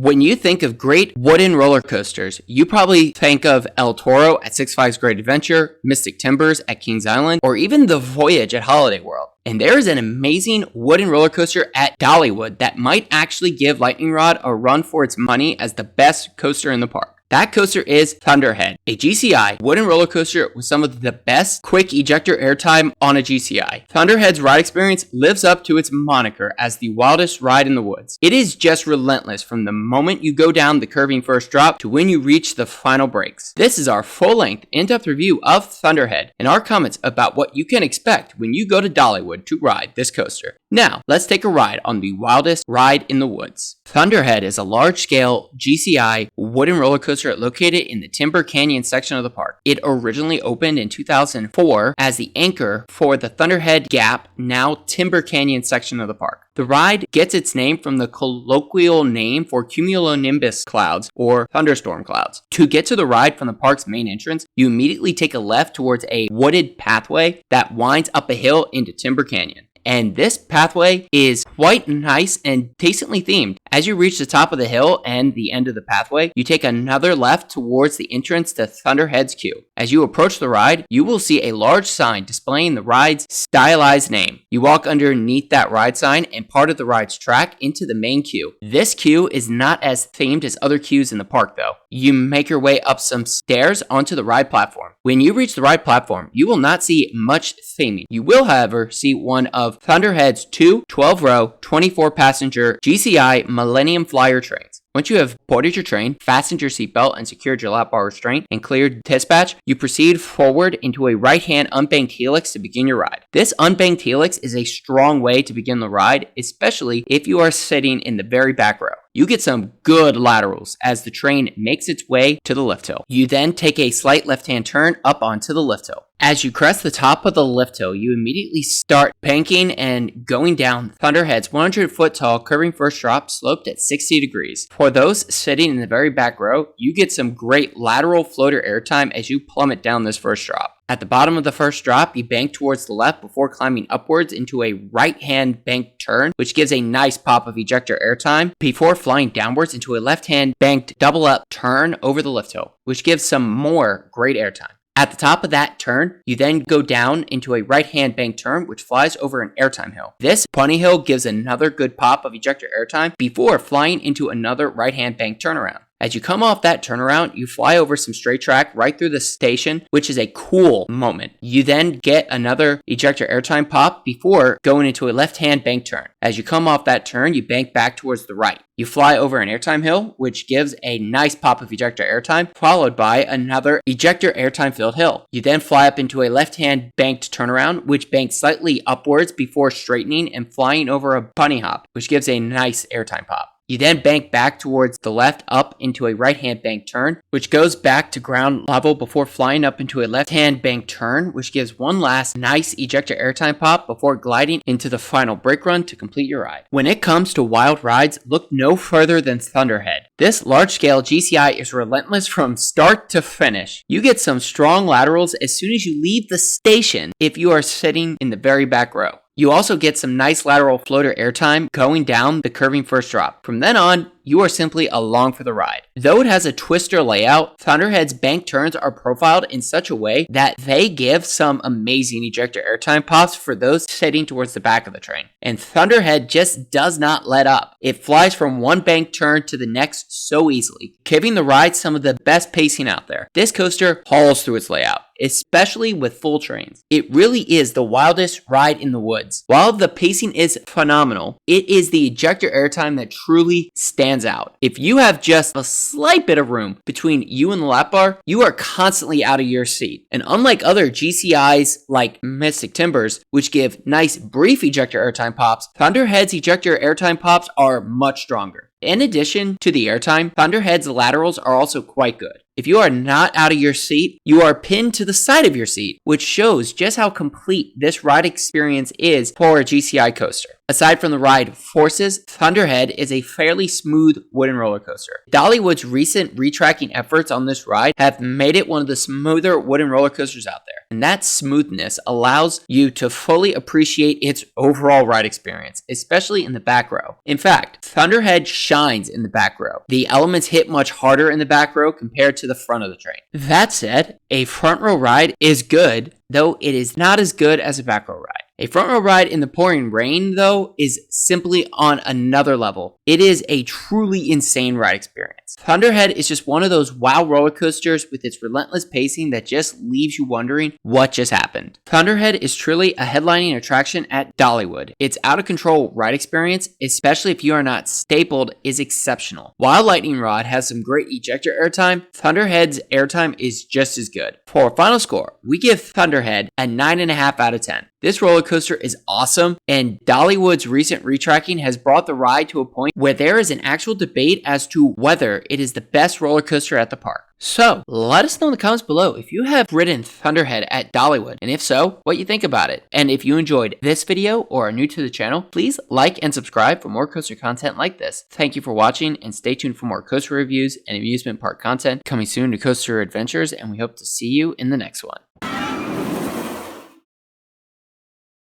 When you think of great wooden roller coasters, you probably think of El Toro at Six Flags Great Adventure, Mystic Timbers at Kings Island, or even the Voyage at Holiday World. And there is an amazing wooden roller coaster at Dollywood that might actually give Lightning Rod a run for its money as the best coaster in the park. That coaster is Thunderhead, a GCI wooden roller coaster with some of the best quick ejector airtime on a GCI. Thunderhead's ride experience lives up to its moniker as the wildest ride in the woods. It is just relentless from the moment you go down the curving first drop to when you reach the final brakes. This is our full-length, in-depth review of Thunderhead and our comments about what you can expect when you go to Dollywood to ride this coaster. Now, let's take a ride on the wildest ride in the woods. Thunderhead is a large-scale GCI wooden roller coaster located in the Timber Canyon section of the park. It originally opened in 2004 as the anchor for the Thunderhead Gap, now Timber Canyon section of the park. The ride gets its name from the colloquial name for cumulonimbus clouds or thunderstorm clouds. To get to the ride from the park's main entrance, you immediately take a left towards a wooded pathway that winds up a hill into Timber Canyon. And this pathway is quite nice and decently themed. As you reach the top of the hill and the end of the pathway, you take another left towards the entrance to Thunderhead's queue. As you approach the ride, you will see a large sign displaying the ride's stylized name. You walk underneath that ride sign and part of the ride's track into the main queue. This queue is not as themed as other queues in the park though. You make your way up some stairs onto the ride platform. When you reach the ride platform, you will not see much theming. You will, however, see one of Thunderhead's two 12-row, 24-passenger GCI Millennium Flyer trains. Once you have boarded your train, fastened your seatbelt, and secured your lap bar restraint, and cleared dispatch, you proceed forward into a right-hand unbanked helix to begin your ride. This unbanked helix is a strong way to begin the ride, especially if you are sitting in the very back row. You get some good laterals as the train makes its way to the lift hill. You then take a slight left-hand turn up onto the lift hill. As you crest the top of the lift hill, you immediately start banking and going down Thunderhead's 100-foot tall curving first drop sloped at 60 degrees. For those sitting in the very back row, you get some great lateral floater airtime as you plummet down this first drop. At the bottom of the first drop, you bank towards the left before climbing upwards into a right-hand banked turn, which gives a nice pop of ejector airtime, before flying downwards into a left-hand banked double-up turn over the lift hill, which gives some more great airtime. At the top of that turn, you then go down into a right-hand bank turn, which flies over an airtime hill. This bunny hill gives another good pop of ejector airtime before flying into another right-hand bank turnaround. As you come off that turnaround, you fly over some straight track right through the station, which is a cool moment. You then get another ejector airtime pop before going into a left-hand bank turn. As you come off that turn, you bank back towards the right. You fly over an airtime hill, which gives a nice pop of ejector airtime, followed by another ejector airtime filled hill. You then fly up into a left-hand banked turnaround, which banks slightly upwards before straightening and flying over a bunny hop, which gives a nice airtime pop. You then bank back towards the left up into a right-hand bank turn, which goes back to ground level before flying up into a left-hand bank turn, which gives one last nice ejector airtime pop before gliding into the final brake run to complete your ride. When it comes to wild rides, look no further than Thunderhead. This large-scale GCI is relentless from start to finish. You get some strong laterals as soon as you leave the station if you are sitting in the very back row. You also get some nice lateral floater airtime going down the curving first drop. From then on, you are simply along for the ride. Though it has a twister layout, Thunderhead's bank turns are profiled in such a way that they give some amazing ejector airtime pops for those sitting towards the back of the train. And Thunderhead just does not let up. It flies from one bank turn to the next so easily, giving the ride some of the best pacing out there. This coaster hauls through its layout, especially with full trains. It really is the wildest ride in the woods. While the pacing is phenomenal, it is the ejector airtime that truly stands out. If you have just a slight bit of room between you and the lap bar, you are constantly out of your seat. And unlike other GCIs like Mystic Timbers, which give nice brief ejector airtime pops, Thunderhead's ejector airtime pops are much stronger. In addition to the airtime, Thunderhead's laterals are also quite good. If you are not out of your seat, you are pinned to the side of your seat, which shows just how complete this ride experience is for a GCI coaster. Aside from the ride forces, Thunderhead is a fairly smooth wooden roller coaster. Dollywood's recent retracking efforts on this ride have made it one of the smoother wooden roller coasters out there. And that smoothness allows you to fully appreciate its overall ride experience, especially in the back row. In fact, Thunderhead shines in the back row. The elements hit much harder in the back row compared to the front of the train. That said, a front row ride is good, though it is not as good as a back row ride. A front row ride in the pouring rain, though, is simply on another level. It is a truly insane ride experience. Thunderhead is just one of those wow roller coasters with its relentless pacing that just leaves you wondering what just happened. Thunderhead is truly a headlining attraction at Dollywood. Its out-of-control ride experience, especially if you are not stapled, is exceptional. While Lightning Rod has some great ejector airtime, Thunderhead's airtime is just as good. For our final score, we give Thunderhead a 9.5 out of 10. This roller coaster is awesome, and Dollywood's recent retracking has brought the ride to a point where there is an actual debate as to whether it is the best roller coaster at the park. So, let us know in the comments below if you have ridden Thunderhead at Dollywood, and if so, what you think about it. And if you enjoyed this video or are new to the channel, please like and subscribe for more coaster content like this. Thank you for watching, and stay tuned for more coaster reviews and amusement park content coming soon to Coaster Adventures, and we hope to see you in the next one.